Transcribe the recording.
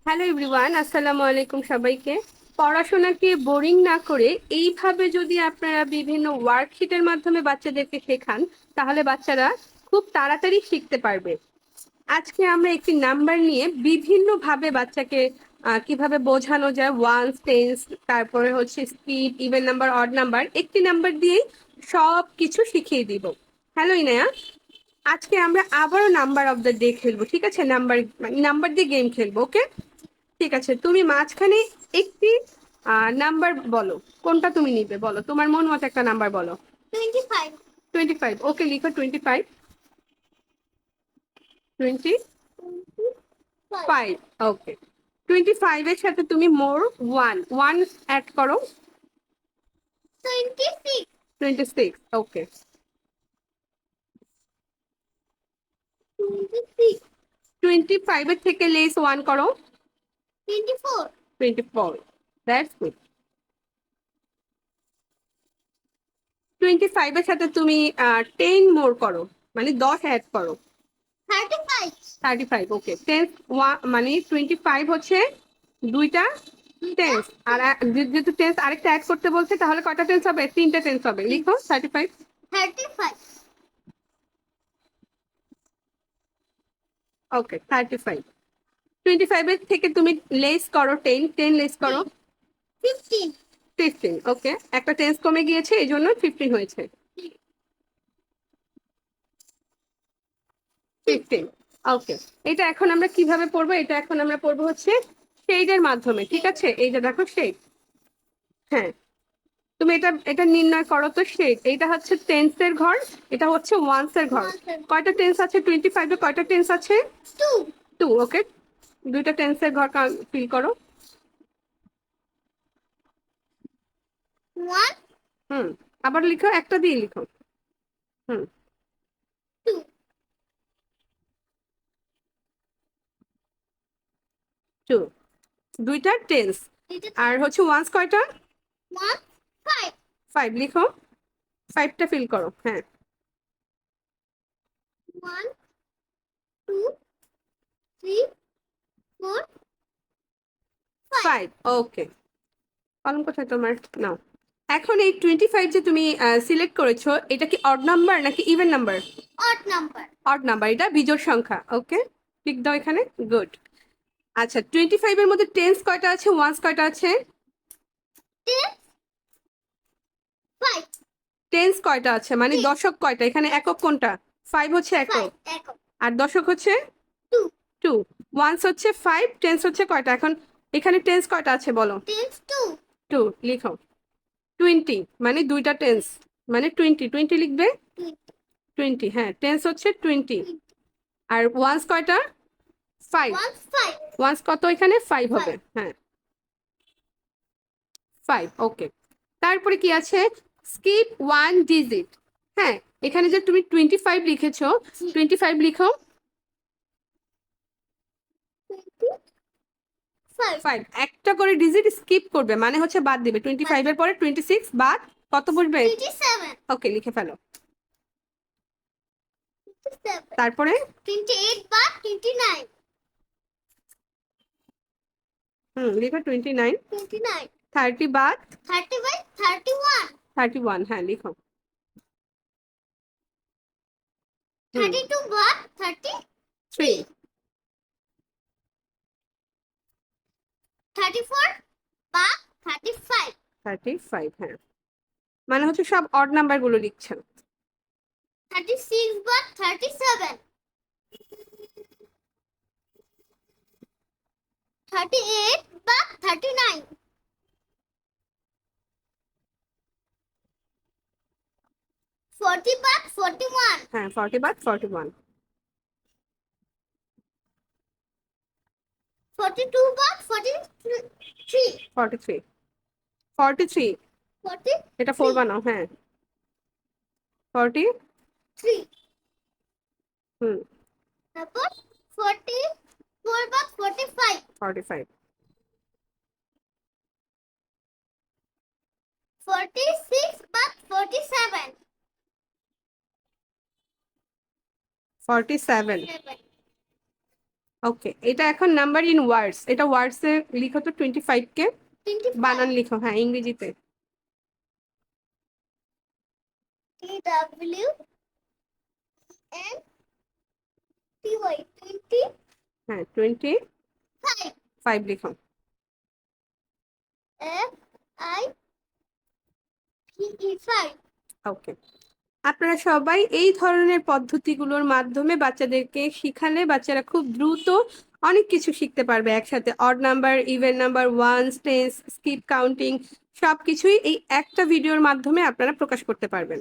Hello everyone, আসসালামু আলাইকুম সবাইকে। পড়াশোনাকে বোরিং না করে এইভাবে যদি আপনারা বিভিন্ন ওয়ার্কশিটের মাধ্যমে বাচ্চাদেরকে শেখান, তাহলে বাচ্চারা খুব তাড়াতাড়ি শিখতে পারবে। আজকে আমরা একটি নাম্বার নিয়ে বিভিন্নভাবে বাচ্চাকে কিভাবে বোঝানো যায়, ওয়ান্স, টেন্স, তারপরে হচ্ছে skip, even number, odd number, একটি নাম্বার দিয়েই সব কিছু শিখিয়ে দিব। হ্যালো ইনায়া, আজকে আমরা আবারও নাম্বার অফ দ্য ডে খেলবো, ঠিক আছে? নাম্বার নাম্বার দিয়ে গেম খেলবো, ওকে? ঠিক আছে, তুমি মাঝখানে একটি নাম্বার বলো, কোনটা তুমি নিবে বলো, তোমার মন মতো একটা নাম্বার বলো। 25. 25, ওকে, লিখো 25। 25, ওকে। 25 এর সাথে তুমি মোর ওয়ান ওয়ান অ্যাড করো। 26. 26, ওকে। 26. 25 এর থেকে লেস ওয়ান করো। 24. 24, দ্যাটস গুড। 25 এর সাথে তুমি 10 মোর করো, মানে 10 অ্যাড করো। 35. 35, ওকে। টেন্স মানে 25 হচ্ছে দুইটা টেন্স, আর যেহেতু টেন্স আরেকটা অ্যাড করতে বলছে, তাহলে কয়টা টেন্স হবে? তিনটা টেন্স হবে, লিখো 35। 35. ওকে, 35। 25 এর থেকে তুমি লেস করো 10, 10 লেস করো। 15. 15, ওকে। একটা টেন্স কমে গিয়েছে, এই জন্য 15 হয়েছে। 15, ওকে। এটা এখন আমরা কিভাবে পড়বো? এটা এখন আমরা পড়বো হচ্ছে শেডের মাধ্যমে, ঠিক আছে? এই যে দেখো শেড, হ্যাঁ। তুমি এটা এটা নির্ণয় করো তো। শেড, এটা হচ্ছে টেন্সের ঘর, এটা হচ্ছে ওয়ান্স এর ঘর। কয়টা টেন্স আছে 25 এ? কয়টা টেন্স আছে? 2. 2, ওকে। দুইটা টেন্সের ঘর ফিল করো। 1. হুম, আবার লিখো, একটা দিয়ে লিখো। হুম, 2. 2, দুইটা টেন্স। আর হচ্ছে ওয়ান্স কয়টা? 1. 5. 5, লিখো। 5টা ফিল করো, হ্যাঁ। 1. 2. 3. 4. 5. 5, ওকে। কলম কোথায় তোমার? নাও। এখন এই 25 যে তুমি সিলেক্ট করেছো, এটা কি অড নাম্বার নাকি even number? Odd number. Odd number, এটা বিজোড় সংখ্যা, ওকে। টিক দাও এখানে, গুড। আচ্ছা, 25 এর মধ্যে টেন্স কয়টা আছে, ওয়ান্স কয়টা আছে? 10. 5. টেন্স কয়টা আছে, মানে 6. দশক কয়টা? এখানে একক কোনটা? 5 হচ্ছে 5. একক, Echo. আর দশক হচ্ছে 2. 2। ওয়ান্স হচ্ছে 5, টেন্স হচ্ছে কয়টা? এখন এখানে টেন্স কয়টা আছে বলো? 10. 2. 2, লিখো। 20, মানে দুইটা টেন্স, মানে 20, 20 লিখবে। 20. 20, হ্যাঁ, টেন্স হচ্ছে 20। আর ওয়ান্স কয়টা? 5। 1. 5. ওয়ান্স কত? এখানে 5 হবে, 5. হ্যাঁ, 5, ওকে। তারপরে কি আছে? Skip one digit. হ্যাঁ, এখানে যে তুমি 25 লিখেছো, 25 লিখো। 25. 5, একটা করে ডিজিট স্কিপ করবে, মানে হচ্ছে বাদ দিবে। 25 এর পরে 26 বাদ কত বসবে? 27. ওকে, লিখে ফেলো। 27. তারপরে 28 but 29. লিখো 29। 29. 30 বাদ 30 by 31. 31, হ্যাঁ, লিখো। 32 but 33. 3, 34 but 35. 35, হ্যাঁ, মানে হচ্ছে সব অড নাম্বার গুলো লিখছেন। 36 but 37. 38 but 39. 40 but 41. হ্যাঁ, 40 বাদ 41। 42 but 43. 43, 43, 43. এটা 4 বানাও, হ্যাঁ। 40, হুম, তারপর 44 but 45. 45, 46 but 47. 47, 7. ওকে, এটা এখন নাম্বার ইন ওয়ার্ডস, এটা ওয়ার্ডসে লিখো তো 25 কে। 25 বানান লিখো, হ্যাঁ, ইংরেজিতে। TWNTY 25 হ্যাঁ, 25 লিখো। FIVE ওকে, আপনারা সবাই এই ধরনের পদ্ধতিগুলোর মাধ্যমে বাচ্চাদেরকে শিখালে বাচ্চারা খুব দ্রুত অনেক কিছু শিখতে পারবে একসাথে। Odd number, even number, ones, tens, skip counting, সবকিছুই এই একটা ভিডিওর মাধ্যমে আপনারা প্রকাশ করতে পারবেন।